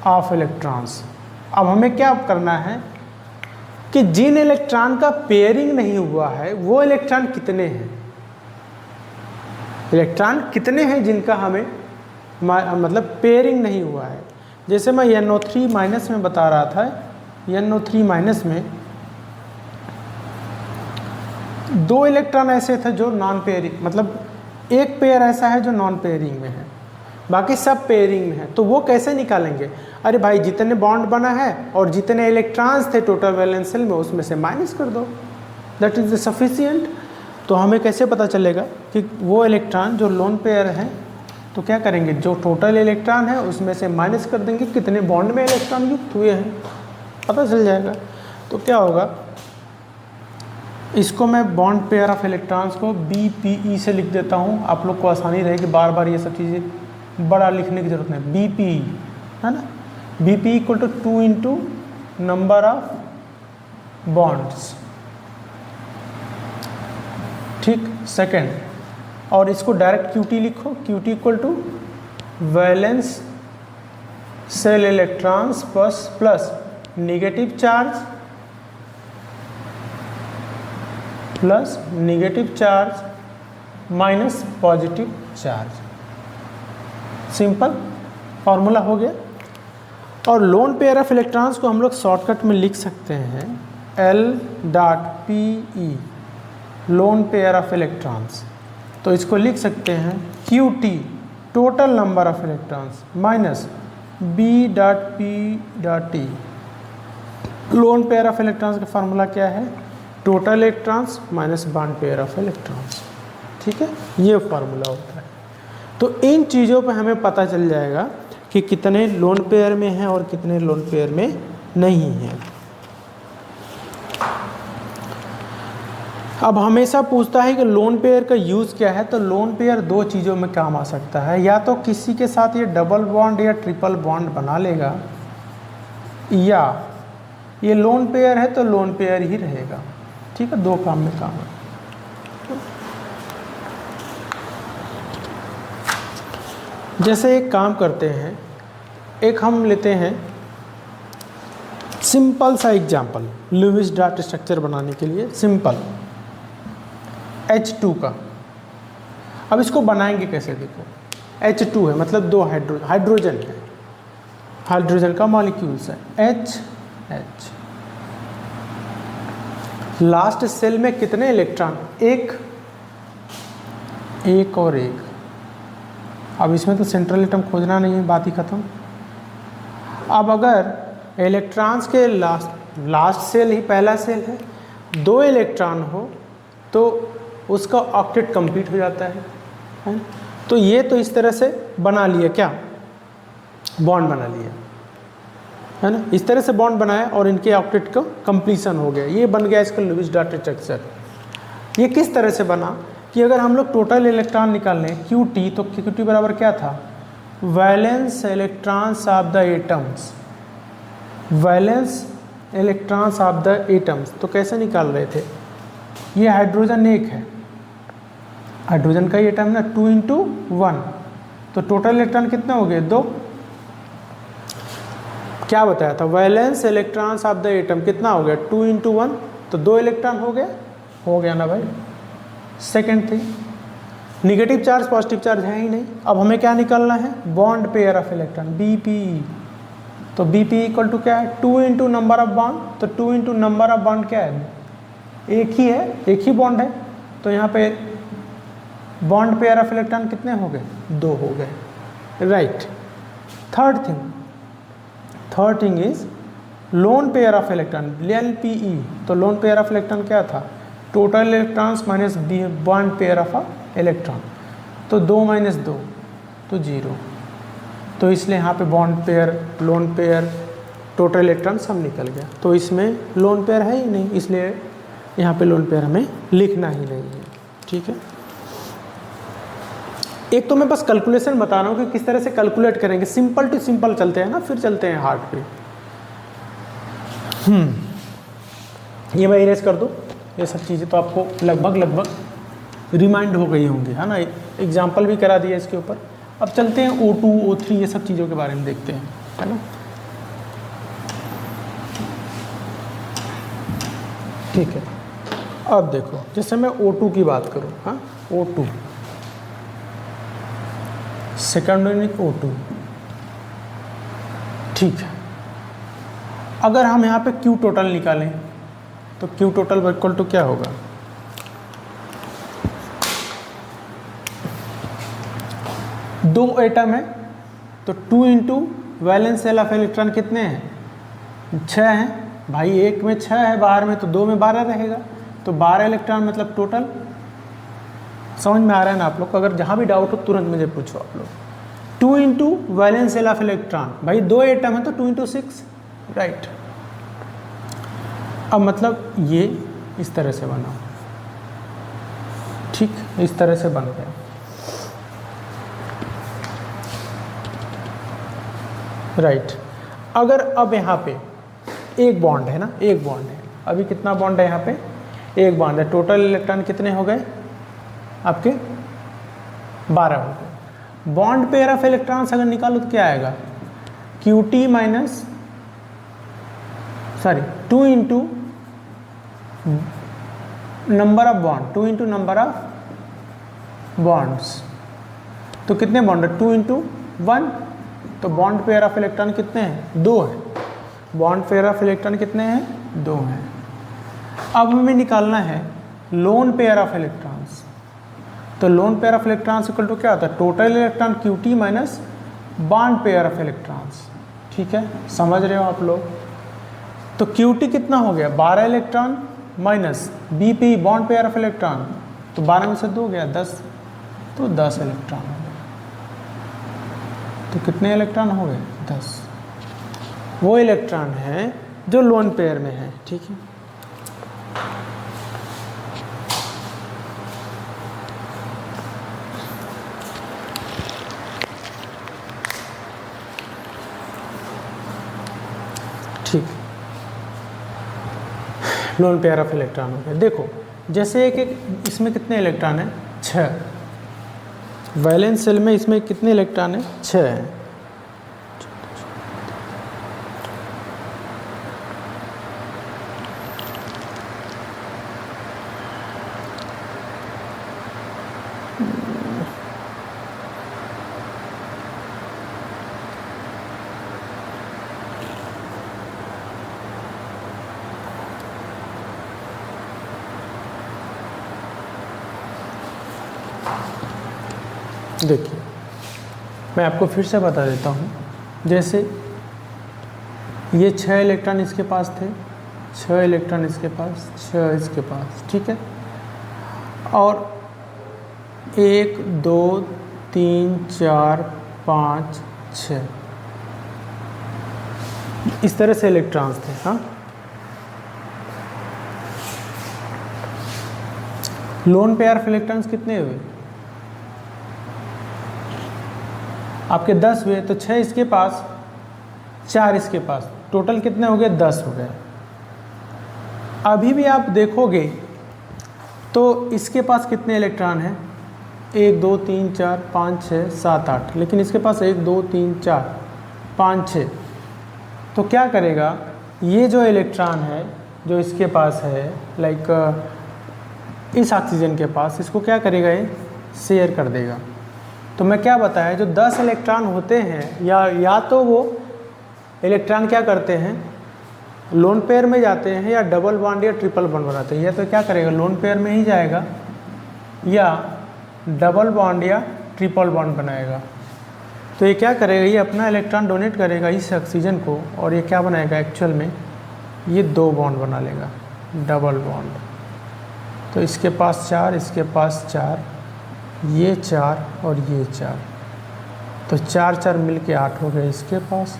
of electrons. अब हमें क्या करना है कि जिन इलेक्ट्रॉन का पेयरिंग नहीं हुआ है वो इलेक्ट्रॉन कितने हैं, इलेक्ट्रॉन कितने हैं जिनका हमें मतलब पेयरिंग नहीं हुआ है। जैसे मैं NO3 माइनस में बता रहा था, NO3 माइनस में 2 इलेक्ट्रॉन ऐसे थे जो नॉन पेयरिंग, मतलब एक पेयर ऐसा है जो नॉन पेयरिंग में है, बाकी सब पेयरिंग में है। तो वो कैसे निकालेंगे? अरे भाई जितने बॉन्ड बना है और जितने इलेक्ट्रॉन्स थे टोटल वैलेंस शेल में, उसमें से माइनस कर दो, दैट इज सफिशिएंट। तो हमें कैसे पता चलेगा कि वो इलेक्ट्रॉन जो लोन पेयर है? तो क्या करेंगे, जो टोटल इलेक्ट्रॉन है उसमें से माइनस कर देंगे कितने बॉन्ड में इलेक्ट्रॉन युक्त हुए हैं, पता चल जाएगा। तो क्या होगा, इसको मैं बॉन्ड पेयर ऑफ इलेक्ट्रॉन्स को BPE से लिख देता हूँ, आप लोग को आसानी रहेगी, बार बार ये सब चीज़ें बड़ा लिखने की ज़रूरत नहीं। BPE है ना, BPE equal to 2 into number of bonds, ठीक। सेकेंड, और इसको डायरेक्ट QT लिखो, QT equal to valence shell electrons plus negative charge plus negative charge minus positive charge. Simple formula हो गया। और लोन पेयर ऑफ इलेक्ट्रॉन्स को हम लोग शॉर्टकट में लिख सकते हैं L.PE, loan pair of electrons. तो इसको लिख सकते हैं QT, total number of electrons, minus B.P.T। Loan pair of electrons का फार्मूला क्या है? Total electrons minus bond pair of electrons, ठीक है, ये फार्मूला होता है। तो इन चीज़ों पे हमें पता चल जाएगा कि कितने लोन पेयर में हैं और कितने लोन पेयर में नहीं हैं। अब हमेशा पूछता है कि लोन पेयर का यूज़ क्या है, तो लोन पेयर 2 चीज़ों में काम आ सकता है, या तो किसी के साथ ये डबल बॉन्ड या ट्रिपल बॉन्ड बना लेगा, या ये लोन पेयर है तो लोन पेयर ही रहेगा, ठीक है। 2 काम में काम है। जैसे एक काम करते हैं, एक हम लेते हैं सिंपल सा एग्जांपल लुईस डॉट स्ट्रक्चर बनाने के लिए, सिंपल H2 का। अब इसको बनाएंगे कैसे, देखो H2 है मतलब 2 हाइड्रोजन है, हाइड्रोजन का मॉलिक्यूल्स है H। लास्ट सेल में कितने इलेक्ट्रॉन? एक और एक। अब इसमें तो सेंट्रल एटम खोजना नहीं है, बात ही खत्म। अब अगर इलेक्ट्रॉन्स के लास्ट सेल ही पहला सेल है, 2 इलेक्ट्रॉन हो तो उसका ऑक्टेट कंप्लीट हो जाता है। तो ये तो इस तरह से बना लिया, क्या बॉन्ड बना लिया है ना, इस तरह से बॉन्ड बनाया और इनके ऑक्टेट का कंप्लीशन हो गया, ये बन गया इसका लुईस डॉट स्ट्रक्चर। ये किस तरह से बना कि अगर हम लोग टोटल इलेक्ट्रॉन निकाल लें QT, तो QT बराबर क्या था? Valence electrons of the atoms, valence electrons of the atoms. तो कैसे निकाल रहे थे? ये हाइड्रोजन 1 है, हाइड्रोजन का ये एटम ना 2 इंटू 1, तो टोटल इलेक्ट्रॉन कितने हो गए? 2। क्या बताया था? Valence electrons of the atom कितना हो गया? 2 इंटू 1, तो 2 इलेक्ट्रॉन हो गया ना भाई। Second thing, negative charge positive charge है ही नहीं। अब हमें क्या निकालना है? Bond pair of electron BPE। तो BPE इक्वल टू क्या है? 2 इंटू नंबर ऑफ बॉन्ड, तो 2 इंटू नंबर ऑफ बॉन्ड क्या है? एक ही है, एक ही बॉन्ड है, तो यहाँ पे बॉन्ड पेयर ऑफ इलेक्ट्रॉन कितने हो गए? 2 हो गए, right. Third thing is loan pair of electron LPE। तो लोन पेयर ऑफ इलेक्ट्रॉन क्या था? Total electrons minus bond pair of electron, तो 2 माइनस 2 तो 0। तो इसलिए यहाँ पे bond pair, lone pair, total electron सब निकल गया। तो इसमें लोन पेयर है ही नहीं, इसलिए यहाँ पे लोन पेयर हमें लिखना ही नहीं है, ठीक है। एक तो मैं बस कैलकुलेशन बता रहा हूँ कि किस तरह से कैलकुलेट करेंगे, सिंपल टू सिंपल चलते हैं ना, फिर चलते हैं हार्ड पे। ये मैं इरेज कर दूँ, ये सब चीज़ें तो आपको लगभग रिमाइंड हो गई होंगी, है ना। एग्जाम्पल भी करा दिया इसके ऊपर। अब चलते हैं O2, O3 ये सब चीज़ों के बारे में देखते हैं, है ना। ठीक है, अब देखो जैसे मैं O2 की बात करूँ, हाँ O2 सेकेंड यूनिट O2, ठीक है। अगर हम यहाँ पे Q टोटल निकालें तो Q टोटल इक्वल टू क्या होगा, दो एटम है तो 2 into valence shell of electron कितने हैं, 6 हैं भाई, एक में 6 है बाहर में, तो 2 में 12 रहेगा, तो 12 इलेक्ट्रॉन मतलब टोटल। समझ में आ रहा है ना आप लोग को? अगर जहाँ भी डाउट हो तुरंत मुझे पूछो आप लोग। 2 into valence shell of electron, भाई 2 एटम है तो 2 इंटू 6, राइट। अब मतलब ये इस तरह से बना, ठीक, इस तरह से बन गया। राइट। अगर अब यहाँ पे एक बॉन्ड है ना, एक बॉन्ड है, अभी कितना बॉन्ड है यहाँ पे, एक बॉन्ड है, टोटल इलेक्ट्रॉन कितने हो गए आपके, 12 हो गए। बॉन्ड पेयर ऑफ इलेक्ट्रॉन्स अगर निकालो तो क्या आएगा, QT minus 2 into number of bond, 2 into number of bonds, तो कितने बॉन्ड है, 2 इंटू 1, तो बॉन्ड पेयर ऑफ इलेक्ट्रॉन कितने हैं, 2 है। बॉन्ड पेयर ऑफ इलेक्ट्रॉन कितने हैं, 2 हैं। अब हमें निकालना है लोन पेयर ऑफ इलेक्ट्रॉन्स, तो lone pair of electrons equal to क्या होता है, total electron QT minus bond pair of electrons, ठीक है, समझ रहे हो आप लोग। तो QT कितना हो गया, 12 electron minus BP bond pair of electron, तो 12 में से 2 गया 10, तो 10 इलेक्ट्रॉन हो गए। तो कितने इलेक्ट्रॉन हो गए, 10। वो इलेक्ट्रॉन है जो लोन पेयर में है, ठीक है। ठीक, लोन पेयर ऑफ इलेक्ट्रॉन हो गया। देखो जैसे एक इसमें कितने इलेक्ट्रॉन है, 6, वैलेंस शेल में इसमें कितने इलेक्ट्रॉन है, 6 हैं। देखिए मैं आपको फिर से बता देता हूँ, जैसे ये 6 इलेक्ट्रॉन इसके पास थे, 6 इलेक्ट्रॉन इसके पास, 6 इसके पास, ठीक है, और 1 2 3 4 5 6 इस तरह से इलेक्ट्रॉन्स थे। हाँ, लोन पेयर ऑफ इलेक्ट्रॉन्स कितने हुए आपके, 10 हुए, तो 6 इसके पास, 4 इसके पास, टोटल कितने हो गए, 10 हो गए। अभी भी आप देखोगे तो इसके पास कितने इलेक्ट्रॉन हैं, 1 2 3 4 5 6 7 8, लेकिन इसके पास 1 2 3 4 5 6, तो क्या करेगा, ये जो इलेक्ट्रॉन है जो इसके पास है, लाइक इस ऑक्सीजन के पास, इसको क्या करेगा, ये शेयर कर देगा। तो मैं क्या बताया, जो 10 इलेक्ट्रॉन होते हैं, या तो वो इलेक्ट्रॉन क्या करते हैं, लोन पेयर में जाते हैं, या डबल बॉन्ड या ट्रिपल बॉन्ड बनाते हैं। या तो क्या करेगा, लोन पेयर में ही जाएगा, या डबल बॉन्ड या ट्रिपल बॉन्ड बनाएगा। तो ये क्या करेगा, ये अपना इलेक्ट्रॉन डोनेट करेगा इस ऑक्सीजन को, और ये क्या बनाएगा, एक्चुअल में ये 2 बॉन्ड बना लेगा, डबल बॉन्ड। तो इसके पास 4, इसके पास 4, ये 4 और ये 4, तो 4 4 मिल के 8 हो गए इसके पास,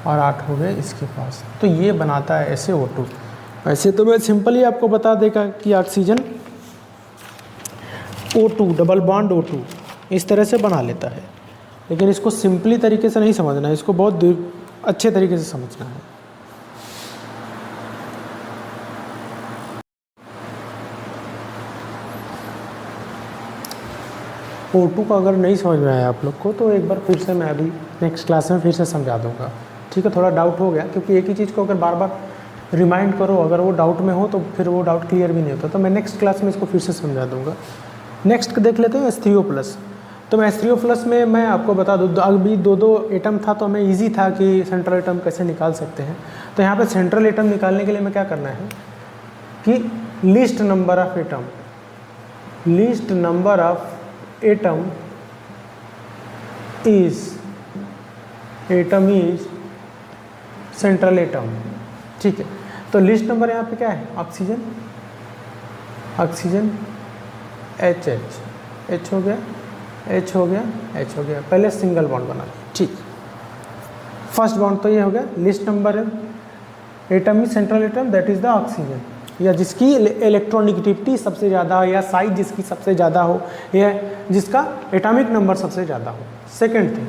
और 8 हो गए इसके पास। तो ये बनाता है ऐसे O2। ऐसे तो मैं सिंपली आपको बता देगा कि oxygen O2 double bond O2 इस तरह से बना लेता है, लेकिन इसको सिंपली तरीके से नहीं समझना है, इसको बहुत अच्छे तरीके से समझना है। O2 का अगर नहीं समझ में आया आप लोग को, तो एक बार फिर से मैं अभी नेक्स्ट क्लास में फिर से समझा दूंगा, ठीक है। थोड़ा डाउट हो गया, क्योंकि एक ही चीज़ को अगर बार बार रिमाइंड करो, अगर वो डाउट में हो तो फिर वो डाउट क्लियर भी नहीं होता। तो मैं नेक्स्ट क्लास में इसको फिर से समझा दूंगा। नेक्स्ट देख लेते हैं H3O+। तो मैं H3O+ में मैं आपको बता दूँ, अभी दो एटम था तो हमें इजी था कि सेंट्रल एटम कैसे निकाल सकते हैं। तो यहाँ पे सेंट्रल एटम निकालने के लिए मैं क्या करना है कि least number of atom is central atom. ठीक है, तो लिस्ट नंबर यहाँ पे क्या है, ऑक्सीजन H हो गया, H हो गया, H हो गया, पहले सिंगल बॉन्ड बना लिया। ठीक, फर्स्ट बॉन्ड तो ये हो गया, list number atom is central atom that is the oxygen, या जिसकी इलेक्ट्रोनेगेटिविटी सबसे ज़्यादा हो, या साइज जिसकी सबसे ज़्यादा हो, या जिसका एटॉमिक नंबर सबसे ज़्यादा हो। Second thing,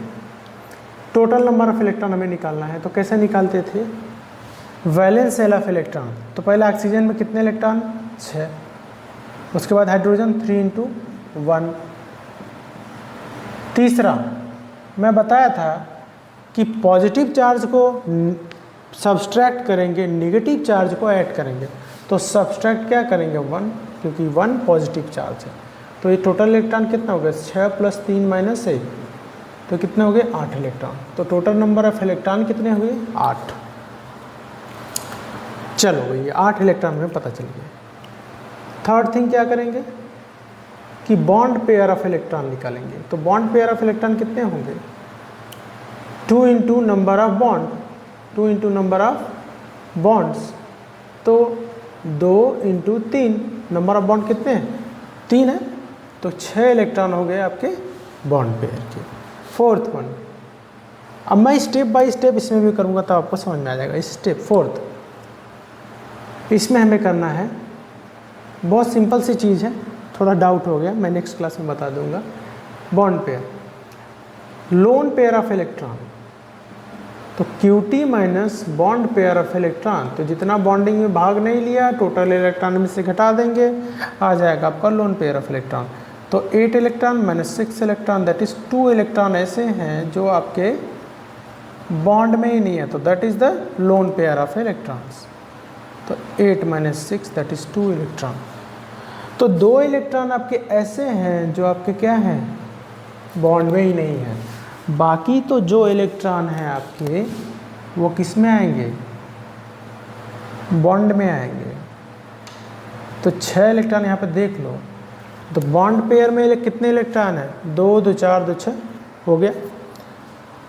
total number of electron हमें निकालना है। तो कैसे निकालते थे, वैलेंस शेल ऑफ इलेक्ट्रॉन। तो पहले ऑक्सीजन में कितने इलेक्ट्रॉन, 6, उसके बाद हाइड्रोजन 3×1। तीसरा मैं बताया था कि पॉजिटिव चार्ज को सब्सट्रैक्ट करेंगे, नेगेटिव चार्ज को ऐड करेंगे। तो सब्सट्रैक्ट क्या करेंगे, 1, क्योंकि 1 पॉजिटिव चार्ज है। तो ये टोटल इलेक्ट्रॉन कितना हो गया, 6 + 3 - 1, तो कितने हो गए, 8 इलेक्ट्रॉन। तो टोटल नंबर ऑफ इलेक्ट्रॉन कितने हुए, 8। चलो भैया 8 इलेक्ट्रॉन हमें पता चल गया। थर्ड थिंग क्या करेंगे कि बॉन्ड पेयर ऑफ इलेक्ट्रॉन निकालेंगे। तो बॉन्ड पेयर ऑफ इलेक्ट्रॉन कितने होंगे, 2 × number of bond, 2 × number of bonds. तो 2 × 3, नंबर ऑफ बॉन्ड कितने हैं, 3 है, तो 6 इलेक्ट्रॉन हो गए आपके बॉन्ड पेयर के। फोर्थ वन, अब मैं स्टेप बाय स्टेप इसमें भी करूँगा तो आपको समझ में आ जाएगा। स्टेप फोर्थ, इसमें हमें करना है, बहुत सिंपल सी चीज़ है, थोड़ा डाउट हो गया, मैं नेक्स्ट क्लास में बता दूंगा। Bond pair, loan pair of electron, तो QT minus bond pair of electron, तो जितना बॉन्डिंग में भाग नहीं लिया टोटल इलेक्ट्रॉन में से घटा देंगे, आ जाएगा आपका लोन पेयर ऑफ इलेक्ट्रॉन। तो 8 electron - 6 electron, that is 2 electron ऐसे हैं जो आपके बॉन्ड में ही नहीं है, तो that is the loan pair of electrons. तो 8 - 6 दैट इज़ 2 इलेक्ट्रॉन। तो 2 इलेक्ट्रॉन आपके ऐसे हैं जो आपके क्या हैं, बॉन्ड में ही नहीं है। बाकी तो जो इलेक्ट्रॉन हैं आपके वो किस में आएंगे, बॉन्ड में आएंगे। तो 6 इलेक्ट्रॉन यहाँ पे देख लो, तो बॉन्ड पेयर में कितने इलेक्ट्रॉन हैं, 2, 2, 4, 2, 6 हो गया।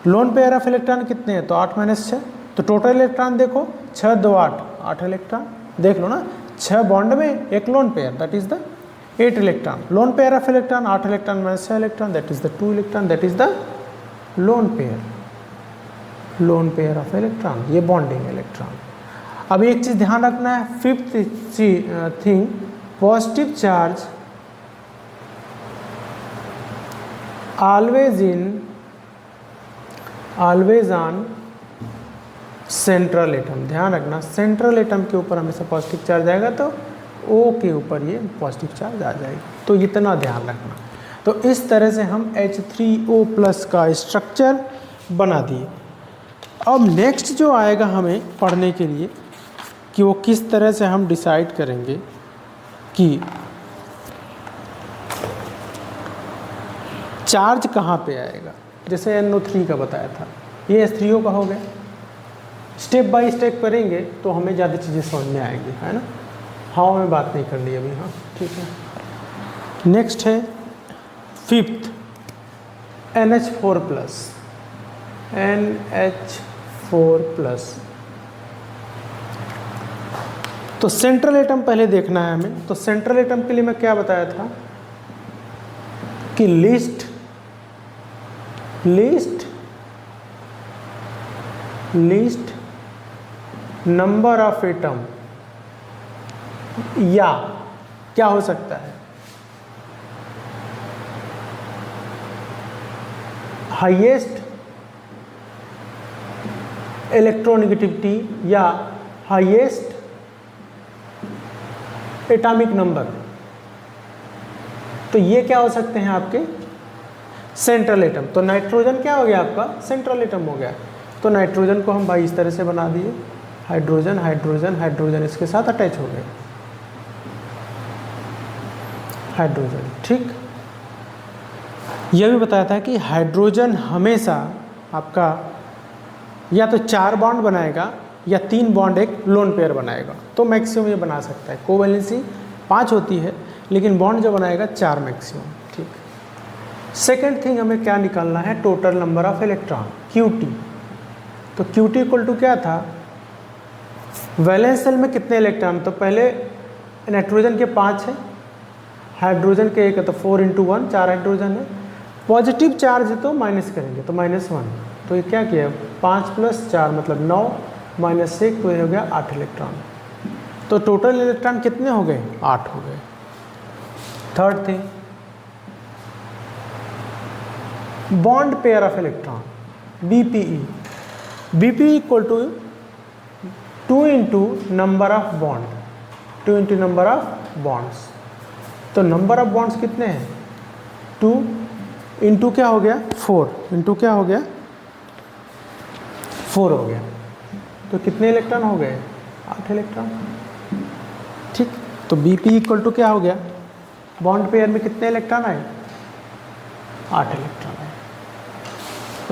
लोन पेयर ऑफ इलेक्ट्रॉन कितने हैं, तो 8 - 6, तो टोटल इलेक्ट्रॉन देखो 6, 2, 8 इलेक्ट्रॉन, देख लो ना, 6 बॉन्ड में, 1 lone pair, that is the 8 electron. Loan pair of electron 8 electron - 6 electron, that is the 2 electron, that is the loan pair of electron, ये bonding electron. अब एक चीज़ ध्यान रखना है, fifth thing, positive charge always on central atom. ध्यान रखना, central atom के ऊपर हमेशा पॉजिटिव चार्ज आएगा तो O के ऊपर ये पॉजिटिव चार्ज आ जाएगी, तो इतना ध्यान रखना। तो इस तरह से हम H3O+ का स्ट्रक्चर बना दिए। अब नेक्स्ट जो आएगा हमें पढ़ने के लिए कि वो किस तरह से हम डिसाइड करेंगे कि चार्ज कहाँ पे आएगा। जैसे NO3 का बताया था, ये H3O का हो गया। स्टेप बाय स्टेप करेंगे तो हमें ज़्यादा चीज़ें समझ में आएंगी, है ना। हाँ में बात नहीं करनी अभी, हाँ ठीक है। नेक्स्ट है फिफ्थ, NH4+। तो सेंट्रल एटम पहले देखना है हमें। तो सेंट्रल एटम के लिए मैं क्या बताया था कि लिस्ट नंबर ऑफ एटम, या क्या हो सकता है, हाईएस्ट इलेक्ट्रोनेगेटिविटी या हाईएस्ट एटॉमिक नंबर। तो ये क्या हो सकते हैं आपके सेंट्रल एटम। तो नाइट्रोजन क्या हो गया आपका, सेंट्रल एटम हो गया। तो नाइट्रोजन को हम भाई इस तरह से बना दिए, हाइड्रोजन हाइड्रोजन हाइड्रोजन इसके साथ अटैच हो गए, हाइड्रोजन, ठीक। यह भी बताया था कि हाइड्रोजन हमेशा आपका या तो 4 बॉन्ड बनाएगा या 3 बॉन्ड एक लोन पेयर बनाएगा, तो मैक्सिमम ये बना सकता है। कोवैलेंसी 5 होती है लेकिन बॉन्ड जो बनाएगा 4 मैक्सिमम। ठीक। सेकेंड थिंग हमें क्या निकालना है, total number of electron QT। तो QT इक्वल टू क्या था, वैलेंस शेल में कितने इलेक्ट्रॉन, तो पहले नाइट्रोजन के 5 है, हाइड्रोजन के 1 है, तो 4 × 1 4 हाइड्रोजन है। पॉजिटिव चार्ज है तो माइनस करेंगे तो -1, तो ये क्या किया 5 + 4 मतलब 9 - 1 तो ये हो गया 8 इलेक्ट्रॉन। तो टोटल इलेक्ट्रॉन कितने हो गए, 8 हो गए। Third thing, bond pair of electron BPE। BPE equal to 2 × number of bond, 2 × number of bonds. तो नंबर ऑफ बॉन्ड्स कितने हैं, 2 × क्या हो गया 4 × क्या हो गया 4 हो गया, तो कितने इलेक्ट्रॉन हो गए 8 इलेक्ट्रॉन। ठीक। तो BP इक्वल टू क्या हो गया, बॉन्ड पेयर में कितने इलेक्ट्रॉन आए 8 इलेक्ट्रॉन आए।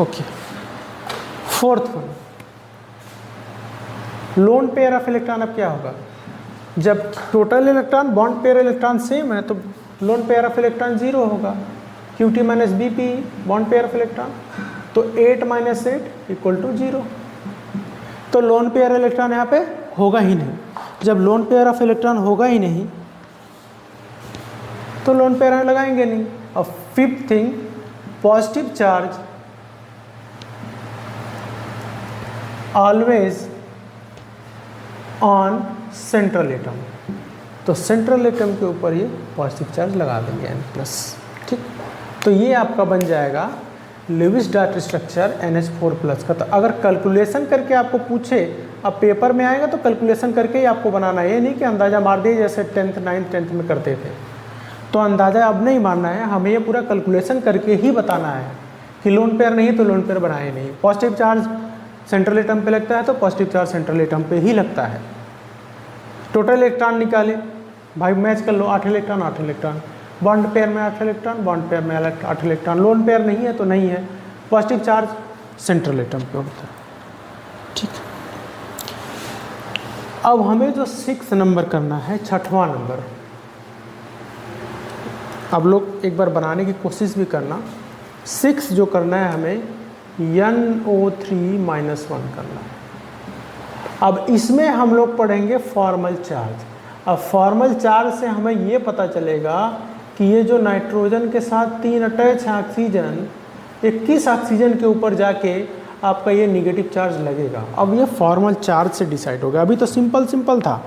Okay. Fourth one, loan pair of electron. अब क्या होगा, जब total electron bond pair electron same है तो लोन पेयर ऑफ इलेक्ट्रॉन 0 होगा, QT - BP bond pair of electron, तो 8 - 8 = 0। तो लोन पेयर इलेक्ट्रॉन यहाँ पे होगा ही नहीं। जब लोन पेयर ऑफ इलेक्ट्रॉन होगा ही नहीं तो लोन पेयर लगाएंगे नहीं। और fifth thing, positive charge always on central atom, तो सेंट्रल एटम के ऊपर ये पॉजिटिव चार्ज लगा देंगे N+। ठीक। तो ये आपका बन जाएगा लुईस डॉट स्ट्रक्चर NH4+ का। तो अगर कैलकुलेशन करके आपको पूछे, अब पेपर में आएगा तो कैलकुलेशन करके ही आपको बनाना है, ये नहीं कि अंदाज़ा मार दिए जैसे 10th 9th 10th में करते थे। तो अंदाज़ा अब नहीं मारना है, हमें ये पूरा कैलकुलेशन करके ही बताना है कि लोन पेयर नहीं तो लोन पेयर बनाए नहीं। पॉजिटिव चार्ज सेंट्रल एटम पे लगता है तो पॉजिटिव चार्ज सेंट्रल एटम पे ही लगता है। टोटल इलेक्ट्रॉन निकाले भाई, मैच कर लो, 8 इलेक्ट्रॉन 8 इलेक्ट्रॉन, बॉन्ड पेयर में 8 इलेक्ट्रॉन, बॉन्ड पेयर में 8 इलेक्ट्रॉन, लोन पेयर नहीं है तो नहीं है, पॉजिटिव चार्ज सेंट्रल एटम पे होता है। ठीक। अब हमें जो 6 नंबर करना है, 6वां नंबर, अब लोग एक बार बनाने की कोशिश भी करना। 6 जो करना है हमें NO3-1 करना है। अब इसमें हम लोग पढ़ेंगे फॉर्मल चार्ज। अब फॉर्मल चार्ज से हमें ये पता चलेगा कि ये जो नाइट्रोजन के साथ 3 अटैच है ऑक्सीजन, 21 ऑक्सीजन के ऊपर जाके आपका ये निगेटिव चार्ज लगेगा। अब ये फॉर्मल चार्ज से डिसाइड होगा। अभी तो सिंपल था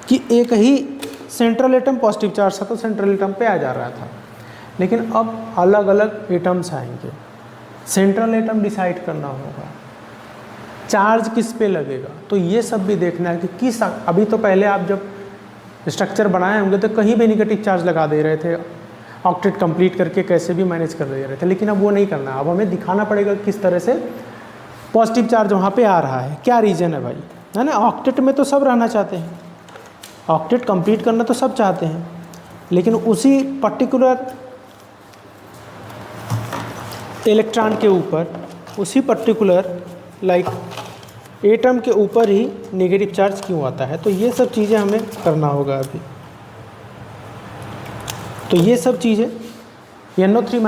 कि एक ही सेंट्रल एटम पॉजिटिव चार्ज था तो सेंट्रल एटम पे आ जा रहा था, लेकिन अब अलग अलग एटम्स आएंगे, सेंट्रल एटम डिसाइड करना होगा, चार्ज किस पे लगेगा। तो ये सब भी देखना है कि किस, अभी तो पहले आप जब स्ट्रक्चर बनाए होंगे तो कहीं भी निगेटिव चार्ज लगा दे रहे थे, ऑक्टेट कंप्लीट करके कैसे भी मैनेज कर दे रहे थे, लेकिन अब वो नहीं करना। अब हमें दिखाना पड़ेगा किस तरह से पॉजिटिव चार्ज वहाँ पे आ रहा है, क्या रीज़न है भाई, है ना। ऑक्टेट में तो सब रहना चाहते हैं, ऑक्टेट कंप्लीट करना तो सब चाहते हैं, लेकिन उसी पर्टिकुलर इलेक्ट्रॉन के ऊपर, उसी पर्टिकुलर लाइक एटम के ऊपर ही नेगेटिव चार्ज क्यों आता है। तो ये सब चीज़ें हमें करना होगा अभी। तो ये सब चीज़ें NO3-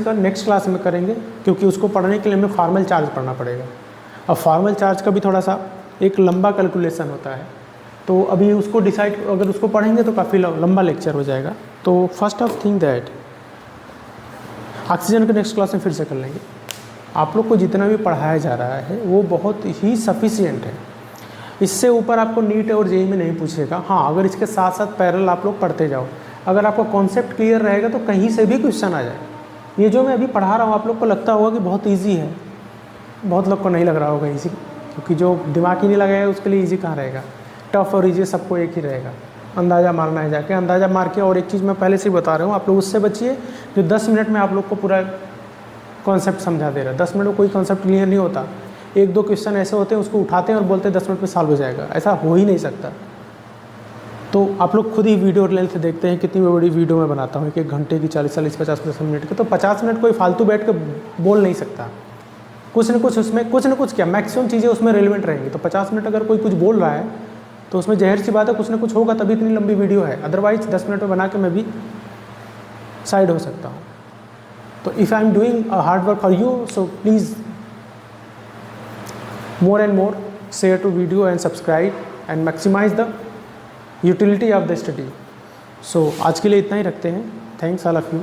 का नेक्स्ट क्लास में करेंगे, क्योंकि उसको पढ़ने के लिए हमें फॉर्मल चार्ज पढ़ना पड़ेगा। अब फॉर्मल चार्ज का भी थोड़ा सा एक लंबा कैलकुलेशन होता है, तो अभी उसको डिसाइड, अगर उसको पढ़ेंगे तो काफ़ी लंबा लेक्चर हो जाएगा। तो first of thing that oxygen के नेक्स्ट क्लास में फिर से कर लेंगे। आप लोग को जितना भी पढ़ाया जा रहा है वो बहुत ही सफिशिएंट है, इससे ऊपर आपको नीट और जेईई में नहीं पूछेगा। हाँ, अगर इसके साथ साथ पैरेलल आप लोग पढ़ते जाओ, अगर आपका कॉन्सेप्ट क्लियर रहेगा तो कहीं से भी क्वेश्चन आ जाए। ये जो मैं अभी पढ़ा रहा हूँ आप लोग को लगता होगा कि बहुत ईजी है, बहुत लोग को नहीं लग रहा होगा ईजी, क्योंकि जो दिमाग ही नहीं लगाएगा उसके लिए ईजी कहाँ रहेगा। टफ और ईजी सबको एक ही रहेगा, अंदाज़ा मारना है जाके, अंदाज़ा मार के। और एक चीज़ मैं पहले से ही बता रहा हूँ, आप लोग उससे बचिए जो 10 मिनट में आप लोग को पूरा कॉन्सेप्ट समझा दे रहा है। 10 मिनट में कोई कॉन्सेप्ट क्लियर नहीं होता, 1-2 क्वेश्चन ऐसे होते हैं उसको उठाते हैं और बोलते हैं 10 मिनट में सॉल्व हो जाएगा, ऐसा हो ही नहीं सकता। तो आप लोग खुद ही वीडियो लेंथ देखते हैं, कितनी बड़ी वीडियो मैं बनाता हूँ, 1 घंटे की, 40-40, 50-50 मिनट की। तो 50 मिनट कोई फालतू बैठ के बोल नहीं सकता, कुछ न कुछ उसमें, कुछ न कुछ क्या, मैक्सिमम चीज़ें उसमें रेलिवेंट रहेंगी। तो 50 मिनट अगर कोई कुछ बोल रहा है तो उसमें ज़ाहिर सी बात है कुछ न कुछ होगा, तभी इतनी लंबी वीडियो है। अदरवाइज 10 मिनट में बना के मैं भी साइड हो सकता हूँ। तो if I am doing a hard work for you, so please more and more share to video and subscribe and maximize the utility of the study. So आज के लिए इतना ही रखते हैं। Thanks all of you.